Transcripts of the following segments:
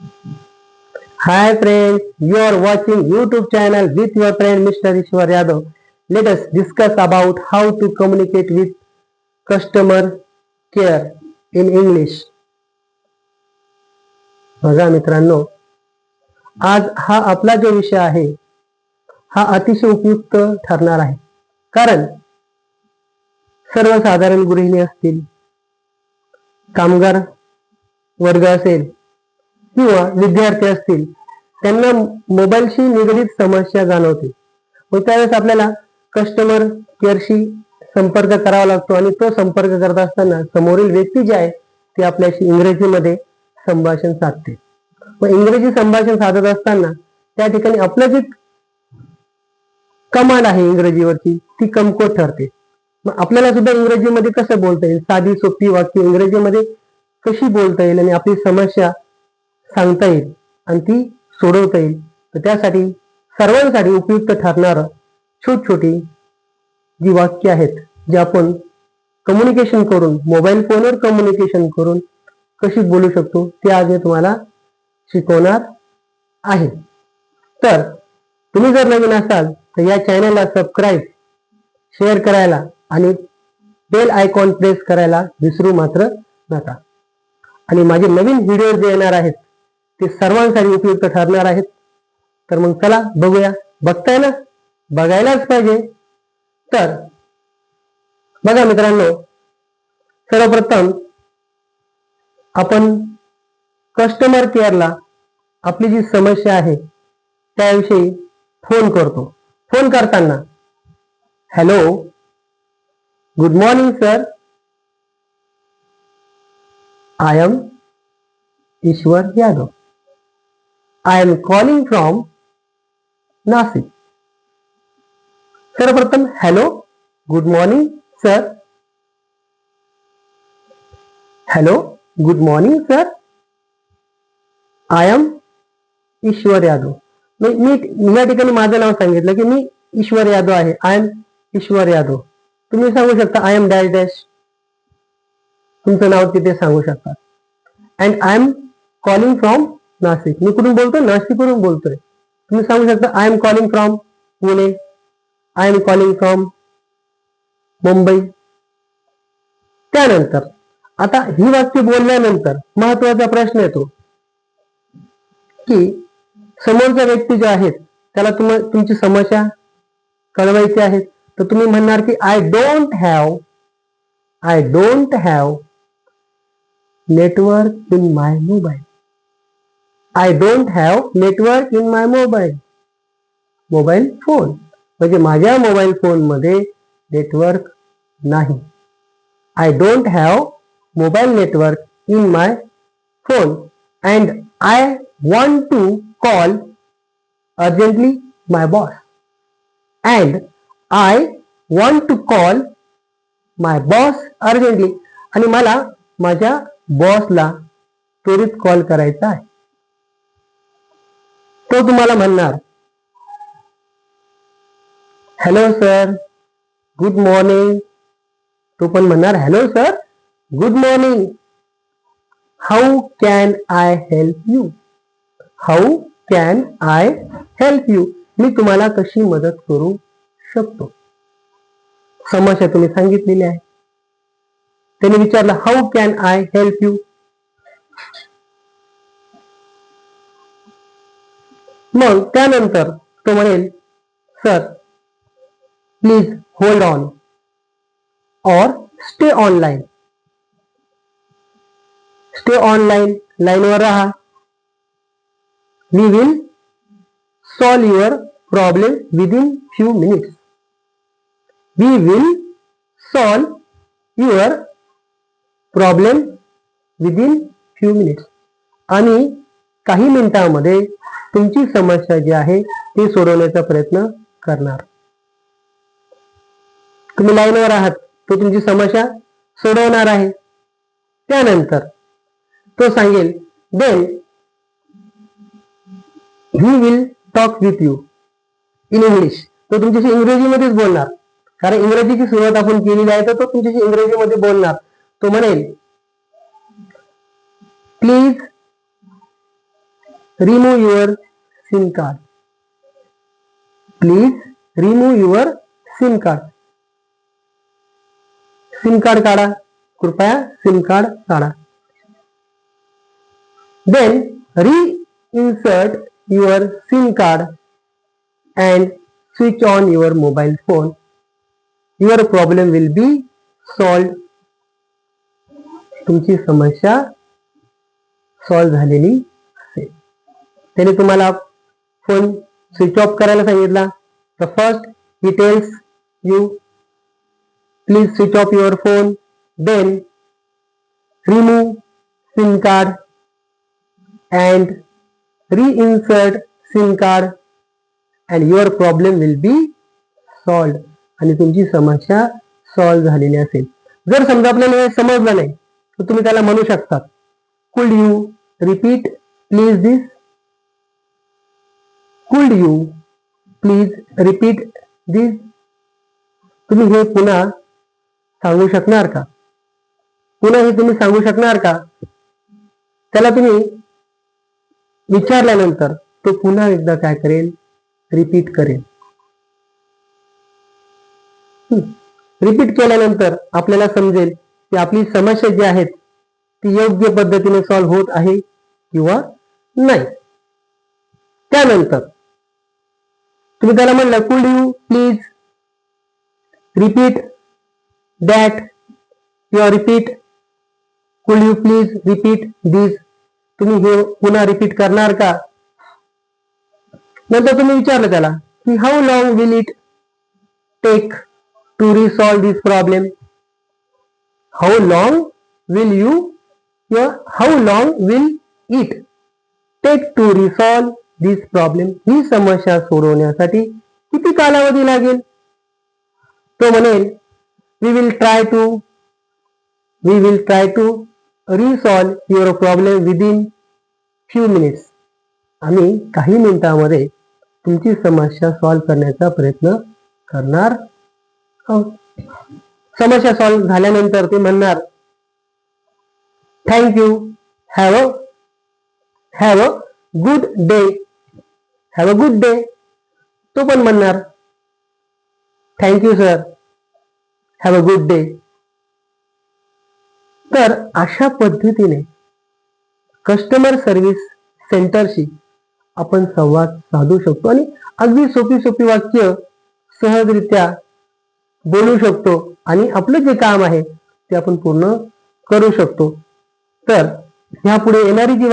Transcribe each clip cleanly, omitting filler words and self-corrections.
Hi friends, you are watching YouTube channel with your friend Mr. Ishwar Yadav. Let us discuss about how to communicate with customer care in English. बघा मित्रांनो, आज हा आपला जो विषय आहे हा अतिशय उपयुक्त ठरणार आहे. कारण सर्वसाधारण गृहिणी असतील, कामगार वर्ग असेल किंवा विद्यार्थी असतील, त्यांना मोबाईलशी निगडीत समस्या जाणवते व त्यावेळेस आपल्याला कस्टमर केअरशी संपर्क करावा लागतो आणि तो संपर्क करत असताना समोरील व्यक्ती जी आहे ती आपल्याशी इंग्रजीमध्ये संभाषण साधते व इंग्रजी संभाषण साधत असताना त्या ठिकाणी आपलं जे कमांड आहे इंग्रजीवरची ती कमकुवत ठरते. मग आपल्याला सुद्धा इंग्रजीमध्ये कसं बोलता येईल, साधी सोपी वाक्य इंग्रजीमध्ये कशी बोलता येईल आणि आपली समस्या सांगता येईल आणि ती सोडवता येईल, तर त्यासाठी सर्वांसाठी उपयुक्त ठरणारं छोटी छोटी जी वाक्य आहेत जे आपण कम्युनिकेशन करून मोबाईल फोनवर कम्युनिकेशन करून कशी बोलू शकतो ते आज मी तुम्हाला शिकवणार आहे. तर तुम्ही जर नवीन असाल तर या चॅनलला सबस्क्राईब, शेअर करायला आणि बेल आयकॉन प्रेस करायला विसरू मात्र नका. आणि माझे नवीन व्हिडिओ जे येणार आहेत ते सर्वांसाठी उपयुक्त ठरणार आहेत. तर मग चला बघूया. बघताय ना, बघायलाच पाहिजे. तर बघा मित्रांनो, सर्वप्रथम आपण कस्टमर केअरला आपली जी समस्या आहे त्याविषयी फोन करतो. फोन करताना hello, good morning sir, I am Ishwar Yadav, I am calling from Nashik. सर्वप्रथम hello, good morning sir, hello, good morning sir, I am Ishwar Yadav. मी या ठिकाणी माझं नाव सांगितलं की मी ईश्वर यादव आहे. I am Ishwar Yadav. तुम्ही सांगू शकता आय एम डॅश डॅश, तुमचं नाव तिथे सांगू शकता. And I am calling from Nashik. मी कुठून बोलतोय? नाशिकवरून बोलतोय. तुम्ही सांगू शकता I am calling from Pune, I am calling from Mumbai. त्यानंतर आता ही वाक्य बोलल्यानंतर महत्वाचा प्रश्न येतो की समोरच्या व्यक्ती जे आहेत त्याला तुमची समस्या कळवायची आहे. तर तुम्ही म्हणणार की I don't have network in my mobile. I don't have network in my mobile phone. म्हणजे माझ्या मोबाईल फोन मध्ये नेटवर्क नाही. I don't have mobile network in my phone and I want to call urgently my boss. And I want to call my boss urgently. आणि मला माझ्या बॉसला त्वरित call करायचा आहे. तो तुम्हाला म्हणणार हॅलो सर, गुड मॉर्निंग. तो पण म्हणणार hello sir, good morning. How can I help you? How can I help you? मी तुम्हाला कशी मदत करू शकतो? समस्या तुम्ही सांगितलेली आहे. त्याने विचारलं how can I help you? मग त्यानंतर तो म्हणेल sir please hold on or stay online. Stay online, लाईनवर राहा. We will solve your problem within few minutes. We will solve your problem within few minutes. आणि काही मिनिटांमध्ये तुमची समस्या जी आहे ती सोडवण्याचा प्रयत्न करणार. तुम्ही लाईनवर आहात, तो तुमची समस्या सोडवणार आहे. त्यानंतर तो सांगेल then he will talk with you in English. तो तुमच्याशी इंग्रजीमध्येच बोलणार, कारण इंग्रजीची सुरुवात आपण केलेली आहे. तर तो तुमच्याशी इंग्रजीमध्ये बोलणार. तो म्हणेल please remove your SIM card. Please remove your SIM card. SIM card काढा, कृपया SIM card काढा. Then reinsert your SIM card and switch on your mobile phone. Your problem will be solved. तुमची समस्या सॉल्व्ह झालेली असेल. त्याने तुम्हाला phone switch off करायला सांगितला. The first he tells you please switch off your phone, then remove SIM card and reinsert SIM card and your problem will be solved. आणि तुमची समस्या सॉल्व्ह झालेली असेल. जर समजा आपल्याला हे समजलं नाही तर तुम्ही त्याला म्हणू शकता, could you repeat please this? Could you please repeat this? तुम्ही हे पुन्हा सांगू शकणार का? पुन्हा हे तुम्ही सांगू शकणार का? त्याला तुम्ही विचारल्यानंतर तो पुन्हा एकदा काय करेल? रिपीट करेल. रिपीट केल्यानंतर आपल्याला समजेल की आपली समस्या जी आहेत ती योग्य पद्धतीने सॉल्व्ह होत आहे किंवा नाही. त्यानंतर तुम्ही त्याला म्हणलं कुड यू प्लीज रिपीट दॅट किंवा रिपीट कुड यू प्लीज रिपीट दिस. तुम्ही हे पुन्हा रिपीट करणार का? नंतर तुम्ही विचारलं त्याला की how long will it take to resolve this problem. How long will you किंवा how long will it take to resolve this problem. ही समस्या सोडवण्यासाठी किती कालावधी लागेल? तो म्हणेल we will try to resolve your problem within few minutes. आम्ही काही मिनिटांमध्ये तुमची समस्या सॉल्व्ह करण्याचा प्रयत्न करणार आहोत. समस्या सॉल्व्ह झाल्यानंतर ते म्हणणार thank you, have a good day. Have a good day. तो पण म्हणणार thank you sir, have a good day. तर अशा पद्धतीने कस्टमर सर्व्हिस सेंटरशी आपण संवाद साधू शकतो आणि अगदी सोपी वाक्य सहजरित्या बोलू शकतो आणि आपलं जे काम आहे ते आपण पूर्ण करू शकतो. तर ह्यापुढे येणारी जी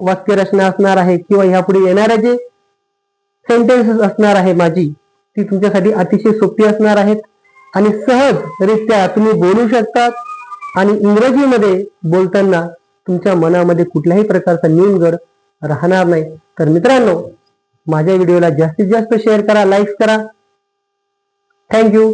वाक्यरचना असणार आहे किंवा ह्यापुढे येणाऱ्या जे सेंटेन्सेस असणार आहे माझी, ती तुमच्यासाठी अतिशय सोपी असणार आहेत आणि सहजरित्या तुम्ही बोलू शकतात आणि इंग्रजीमध्ये बोलताना तुमच्या मनामध्ये कुठल्याही प्रकारचा न्यूनगड राहणार नाही. तर मित्रांनो, माझ्या व्हिडिओला जास्तीत जास्त शेअर करा, लाईक करा. थँक्यू.